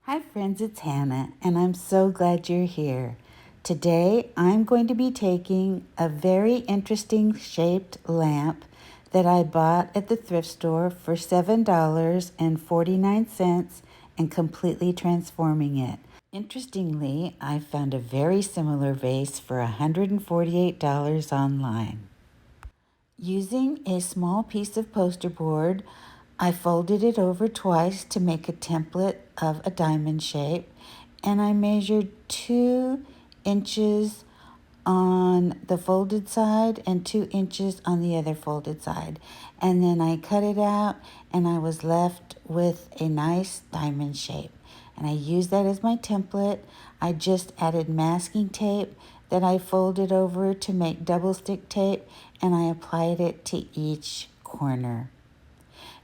Hi friends, it's Hannah, and I'm so glad you're here. Today I'm going to be taking a very interesting shaped lamp that I bought at the thrift store for $7.49 and completely transforming it. Interestingly, I found a very similar vase for $148 online. Using a small piece of poster board, I folded it over twice to make a template of a diamond shape, and I measured 2 inches on the folded side and 2 inches on the other folded side. And then I cut it out, and I was left with a nice diamond shape. And I used that as my template. I just added masking tape that I folded over to make double stick tape, and I applied it to each corner.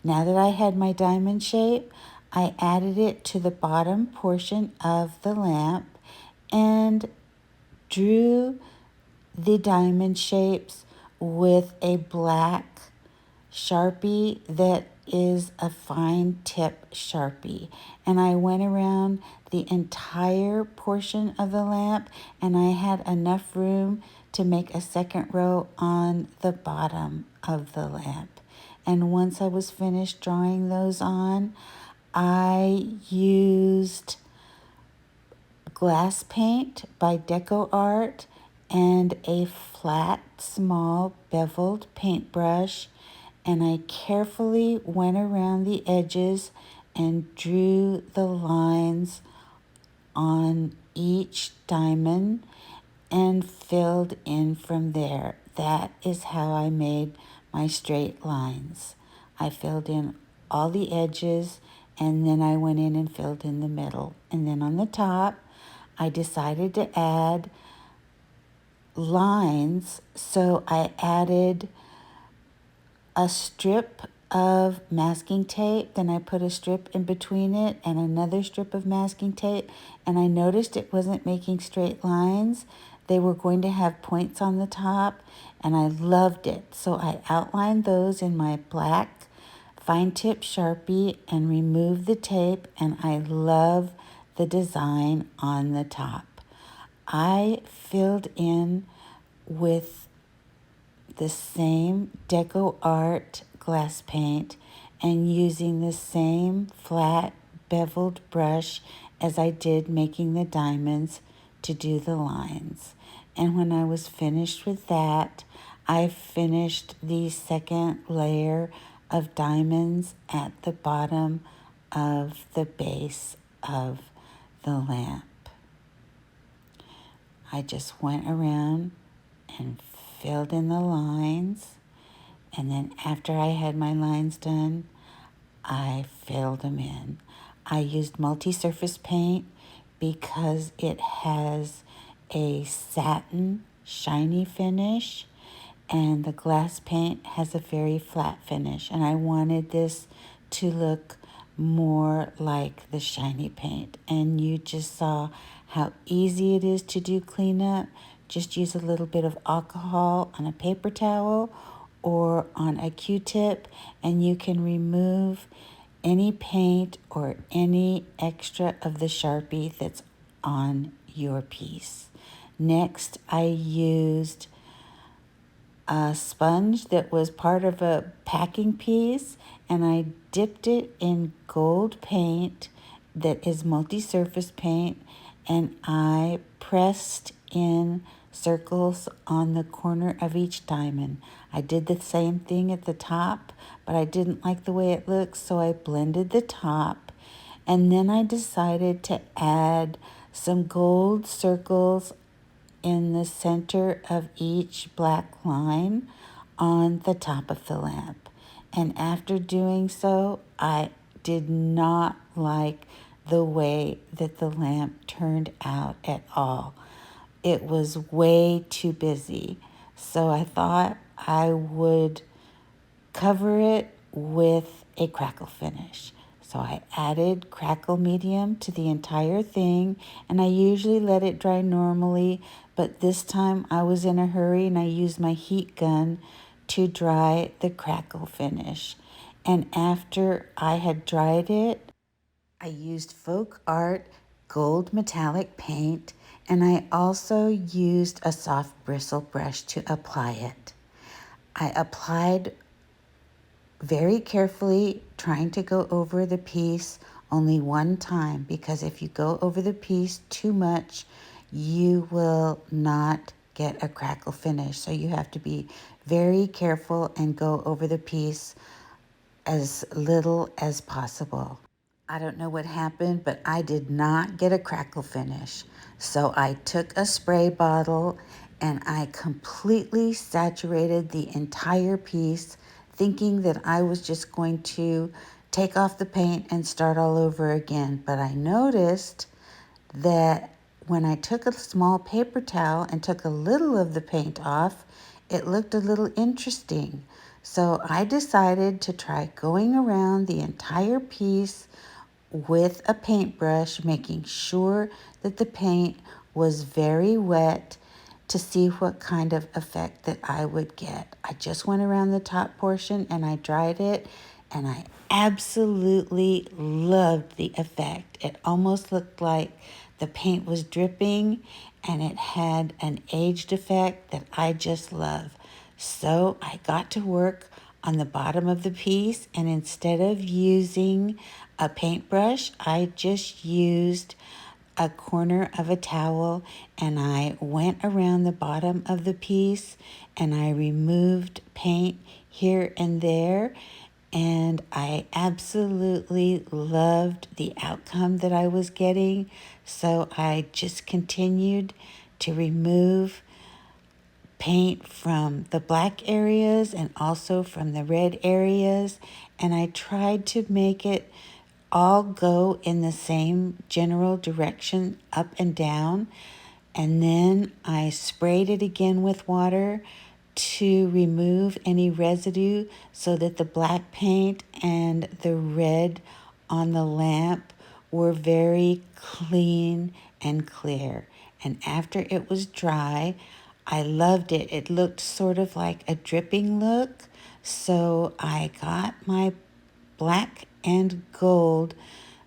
Now that I had my diamond shape, I added it to the bottom portion of the lamp and drew the diamond shapes with a black Sharpie that is a fine tip Sharpie. And I went around the entire portion of the lamp, and I had enough room to make a second row on the bottom of the lamp. And once I was finished drawing those on, I used glass paint by Deco Art and a flat, small, beveled paintbrush, and I carefully went around the edges and drew the lines on each diamond and filled in from there. That is how I made my straight lines. I filled in all the edges, and then I went in and filled in the middle. And then on the top, I decided to add lines, so I added a strip of masking tape, then I put a strip in between it and another strip of masking tape, and I noticed it wasn't making straight lines. They were going to have points on the top, and I loved it. So I outlined those in my black fine tip Sharpie and removed the tape, and I love the design on the top. I filled in with the same Deco Art glass paint and using the same flat beveled brush as I did making the diamonds to do the lines. And when I was finished with that, I finished the second layer of diamonds at the bottom of the base of the lamp. I just went around and filled in the lines, and then after I had my lines done, I filled them in. I used multi-surface paint because it has a satin shiny finish, and the glass paint has a very flat finish, and I wanted this to look more like the shiny paint. And you just saw how easy it is to do cleanup. Just use a little bit of alcohol on a paper towel or on a Q-tip, and you can remove any paint or any extra of the Sharpie that's on your piece. Next, I used a sponge that was part of a packing piece, and I dipped it in gold paint that is multi-surface paint, and I pressed in circles on the corner of each diamond. I did the same thing at the top, but I didn't like the way it looks, so I blended the top, and then I decided to add some gold circles in the center of each black line on the top of the lamp. And after doing so, I did not like the way that the lamp turned out at all. It was way too busy. So I thought I would cover it with a crackle finish. So I added crackle medium to the entire thing, and I usually let it dry normally, but this time I was in a hurry and I used my heat gun to dry the crackle finish. And after I had dried it, I used folk art gold metallic paint, and I also used a soft bristle brush to apply it. I applied very carefully, trying to go over the piece only one time, because if you go over the piece too much, you will not get a crackle finish. So you have to be very careful and go over the piece as little as possible. I don't know what happened, but I did not get a crackle finish. So I took a spray bottle and I completely saturated the entire piece, thinking that I was just going to take off the paint and start all over again. But I noticed that when I took a small paper towel and took a little of the paint off, it looked a little interesting. So I decided to try going around the entire piece with a paintbrush, making sure that the paint was very wet to see what kind of effect that I would get. I just went around the top portion and I dried it, and I absolutely loved the effect. It almost looked like the paint was dripping, and it had an aged effect that I just love. So I got to work on the bottom of the piece, and instead of using a paintbrush, I just used a corner of a towel, and I went around the bottom of the piece and I removed paint here and there, and I absolutely loved the outcome that I was getting. So I just continued to remove paint from the black areas and also from the red areas, and I tried to make it all go in the same general direction, up and down. And then I sprayed it again with water to remove any residue, so that the black paint and the red on the lamp were very clean and clear. And after it was dry, I loved it. It looked sort of like a dripping look. So I got my black and gold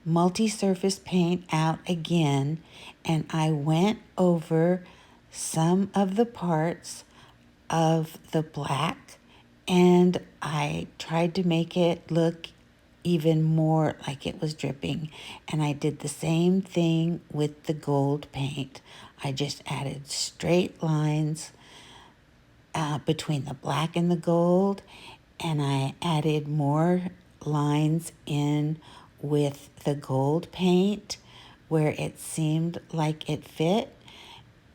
multi-surface paint out again, and I went over some of the parts of the black, and I tried to make it look even more like it was dripping. And I did the same thing with the gold paint. I just added straight lines between the black and the gold, and I added more lines in with the gold paint where it seemed like it fit,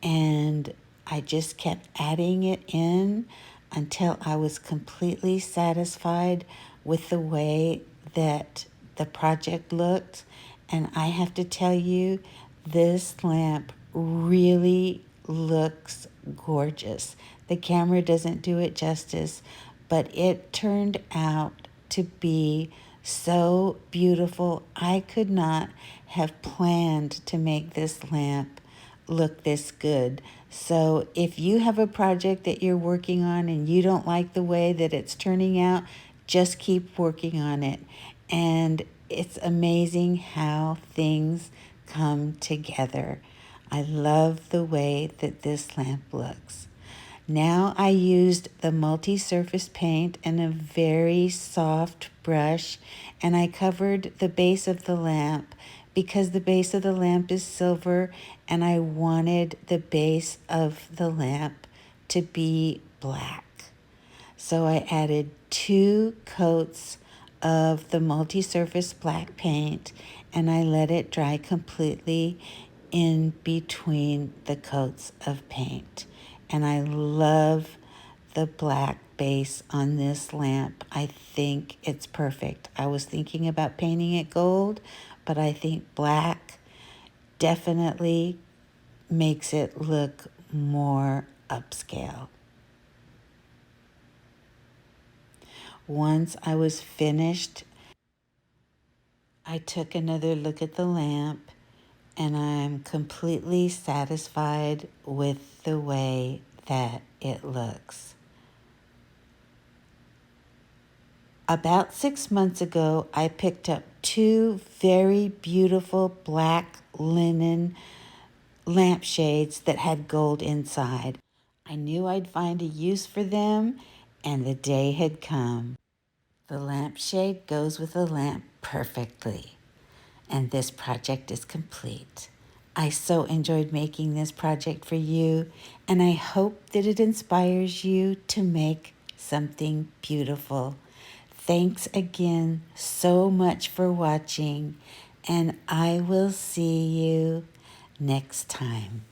and I just kept adding it in until I was completely satisfied with the way that the project looked. And I have to tell you, this lamp really looks gorgeous. The camera doesn't do it justice, but it turned out to be so beautiful. I could not have planned to make this lamp look this good. So if you have a project that you're working on and you don't like the way that it's turning out, just keep working on it. And it's amazing how things come together. I love the way that this lamp looks. Now I used the multi-surface paint and a very soft brush, and I covered the base of the lamp because the base of the lamp is silver, and I wanted the base of the lamp to be black. So I added 2 coats of the multi-surface black paint, and I let it dry completely in between the coats of paint. And I love the black base on this lamp. I think it's perfect. I was thinking about painting it gold, but I think black definitely makes it look more upscale. Once I was finished, I took another look at the lamp, and I'm completely satisfied with the way that it looks. About 6 months ago, I picked up two very beautiful black linen lampshades that had gold inside. I knew I'd find a use for them, and the day had come. The lampshade goes with the lamp perfectly, and this project is complete. I so enjoyed making this project for you, and I hope that it inspires you to make something beautiful. Thanks again so much for watching, and I will see you next time.